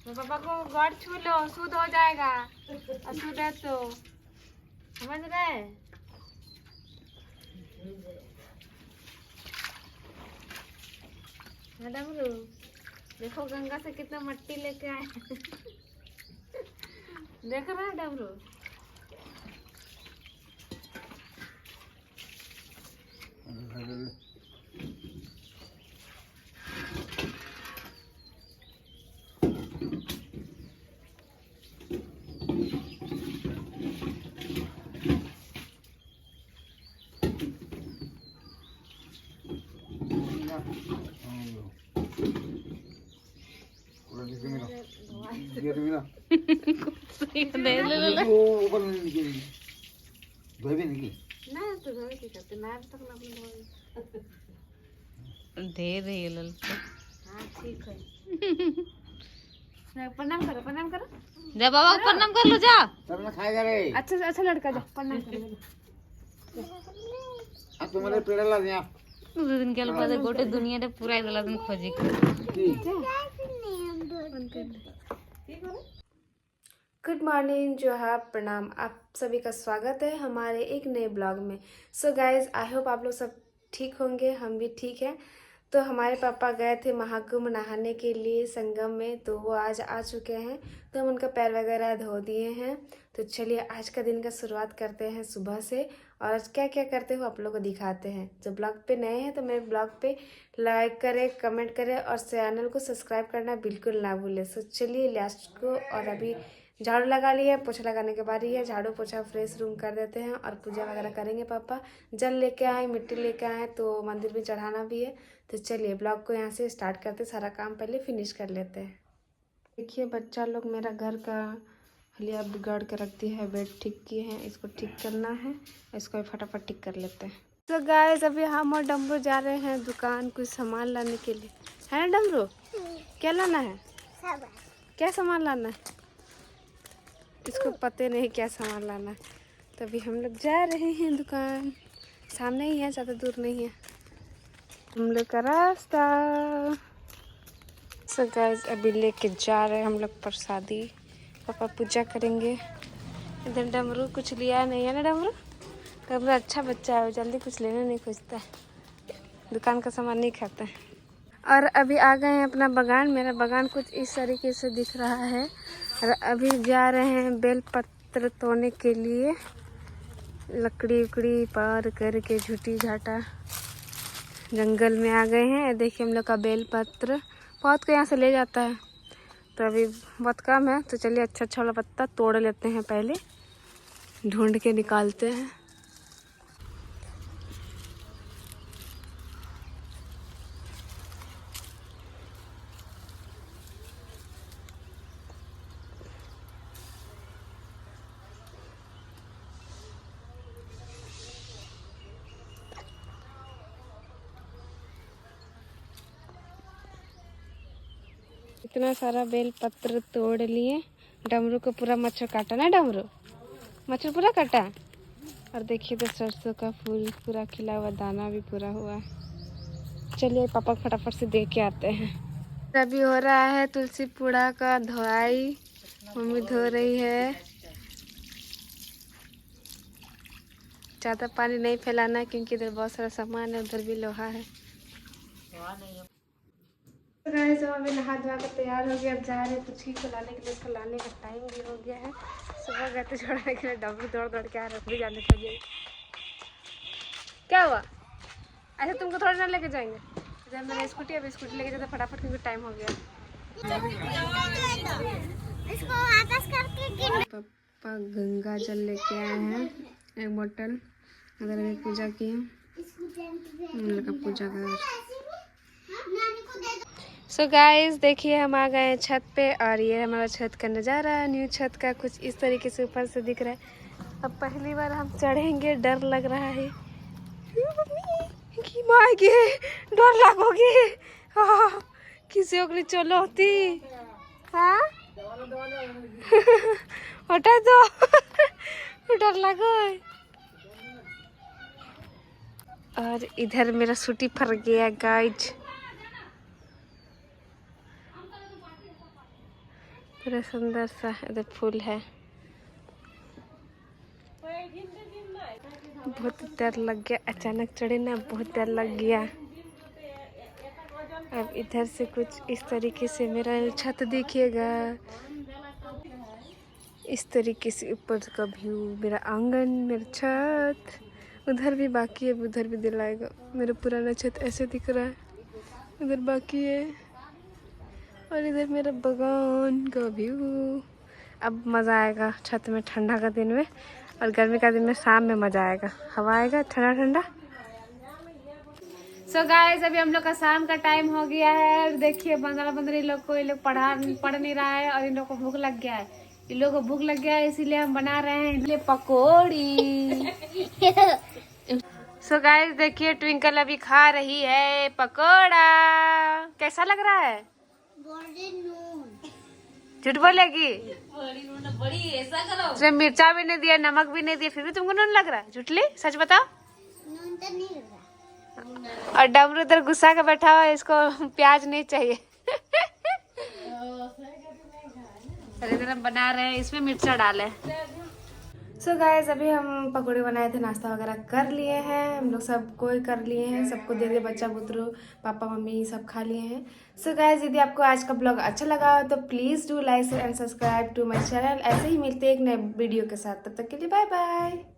तो पापा को गॉड छू लो, शुद्ध हो जाएगा। अशुद्ध है तो समझ रहे। डमरू देखो गंगा से कितना मट्टी लेके आए। देख रहा है डमरू। दे रही है ललका। हाँ ठीक है। प्रणाम करो, प्रणाम करो। जा बाबा को प्रणाम कर लो, जा। तब ना खाएगा रे। अच्छा अच्छा लड़का, जा प्रणाम करो। अब तुम्हारे पेड़ ला दिया। दो दिन के बाद गोटे दुनिया रे पूरा इधर दिन खोजी कर। गुड मॉर्निंग जोहार, प्रणाम। आप सभी का स्वागत है हमारे एक नए ब्लॉग में। सो गाइज, आई होप आप लोग सब ठीक होंगे, हम भी ठीक हैं। तो हमारे पापा गए थे महाकुंभ नहाने के लिए संगम में, तो वो आज आ चुके हैं। तो हम उनका पैर वगैरह धो दिए हैं। तो चलिए आज का दिन का शुरुआत करते हैं सुबह से, और आज क्या क्या करते हो आप लोग को दिखाते हैं। जो ब्लॉग पे नए हैं तो मेरे ब्लॉग पे लाइक करें, कमेंट करें और चैनल को सब्सक्राइब करना बिल्कुल ना भूलें। सो चलिए लास्ट को, और अभी झाड़ू लगा लिया, पोछा लगाने के बाद ही है। झाड़ू पोछा फ्रेश रूम कर देते हैं और पूजा वगैरह करेंगे। पापा जल लेके आए, मिट्टी लेके आए, तो मंदिर में चढ़ाना भी है। तो चलिए ब्लॉग को यहाँ से स्टार्ट करते, सारा काम पहले फिनिश कर लेते हैं। देखिए बच्चा लोग मेरा घर का हलिया बिगाड़ के रखती है। बेड ठीक किए हैं, इसको ठीक करना है, इसको भी फटाफट ठीक कर लेते हैं। तो गाइस अभी हम और डमरू जा रहे हैं दुकान कुछ सामान लाने के लिए, है ना डमरू? क्या लाना है? क्या सामान लाना है? इसको पता नहीं क्या सामान लाना है। तभी हम लोग जा रहे हैं दुकान, सामने ही है, ज़्यादा दूर नहीं है हम लोग का रास्ता। सो गाइस अभी लेके जा रहे हैं हम लोग प्रसादी। पापा पूजा करेंगे। इधर डमरू कुछ लिया नहीं है ना डमरू? डमरू अच्छा बच्चा है, वो जल्दी कुछ लेने नहीं खोजता है, दुकान का सामान नहीं खाता है। और अभी आ गए हैं अपना बागान। मेरा बागान कुछ इस तरीके से दिख रहा है। और अभी जा रहे हैं बेल पत्र तोड़ने के लिए। लकड़ी उकड़ी पार करके झूठी झाटा जंगल में आ गए हैं। देखिए हम लोग का बेल पत्र बहुत को यहाँ से ले जाता है, तो अभी बहुत कम है। तो चलिए अच्छा अच्छा वाला पत्ता तोड़ लेते हैं, पहले ढूंढ के निकालते हैं। इतना सारा बेल पत्र तोड़ लिए। डमरू को पूरा मच्छर काटा ना डमरू? मच्छर पूरा काटा। और देखिए तो सरसों का फूल पूरा खिला हुआ, दाना भी पूरा हुआ। चलिए पापा फटाफट से दे के आते हैं। अभी हो रहा है तुलसी पूड़ा का धोआई, मम्मी धो रही है। ज़्यादा पानी नहीं फैलाना क्योंकि इधर बहुत सारा सामान है, उधर भी लोहा है। गाइस अभी नहा धोआ कर तैयार हो गया, अब जा रहे हैं तुझी को लाने के लिए। उसको लाने का टाइम भी हो गया है। सुबह गए थे छोड़ने के लिए, डबल दौड़ दौड़ के आ रहे भी जाने के लिए। क्या हुआ? अच्छा तुमको थोड़ा ना लेके जाएंगे। जब मैंने स्कूटी, अब स्कूटी लेके जाते फटाफट क्योंकि टाइम हो गया। पापा गंगा जल लेके आए हैं, एक बोतल। अगर अभी पूजा की है, पूजा कर। सो गाइस देखिए हम आ गए हैं छत पे, और ये हमारा छत का नज़ारा है। न्यू छत का कुछ इस तरीके से ऊपर से दिख रहा है। अब पहली बार हम चढ़ेंगे, डर लग रहा है कि मायके डर लगोगे। हाँ, किसी ओकरी चलो होती। हाँ हटा दो। डर लगो। और इधर मेरा सूटी फर गया गाइज। पूरा सुंदर सा इधर फूल है। बहुत डर लग गया, अचानक चढ़े ना, बहुत डर लग गया। अब इधर से कुछ इस तरीके से मेरा छत देखिएगा, इस तरीके से ऊपर का व्यू, मेरा आंगन, मेरा छत। उधर भी बाकी है, उधर भी दिलाएगा। मेरा पुराना छत ऐसे दिख रहा है, उधर बाकी है, और इधर मेरा बगान का व्यू। अब मज़ा आएगा छत में ठंडा का दिन में, और गर्मी का दिन में शाम में मज़ा आएगा, हवा आएगा ठंडा ठंडा। सो गाइस अभी हम लोग का शाम का टाइम हो गया है। देखिए बंदरा बंदरी लोग को, ये लोग पढ़ नहीं रहा है, और इन लोग को भूख लग गया है। इन लोग को भूख लग गया है, इसीलिए हम बना रहे हैं इनके पकौड़ी। सो गाइस देखिए ट्विंकल अभी खा रही है पकौड़ा। कैसा लग रहा है? झूठ बोलेगी? इसमें मिर्चा भी नहीं दिया, नमक भी नहीं दिया, फिर भी तुमको नून लग रहा है? झूठली, सच बताओ। नून तो नहीं लगा। और डमरू इधर गुस्सा के बैठा हुआ है, इसको प्याज नहीं चाहिए। इधर हम बना रहे हैं, इसमें मिर्चा डाले। सो गाइस अभी हम पकौड़े बनाए थे, नाश्ता वगैरह कर लिए हैं हम लोग, सब कोई कर लिए हैं, सबको दे दिए, बच्चा बुतरू पापा मम्मी सब खा लिए हैं। सो गाइस यदि आपको आज का ब्लॉग अच्छा लगा हो तो please do like and subscribe to my channel. ऐसे ही मिलते हैं एक नए वीडियो के साथ, तब तक के लिए बाय बाय।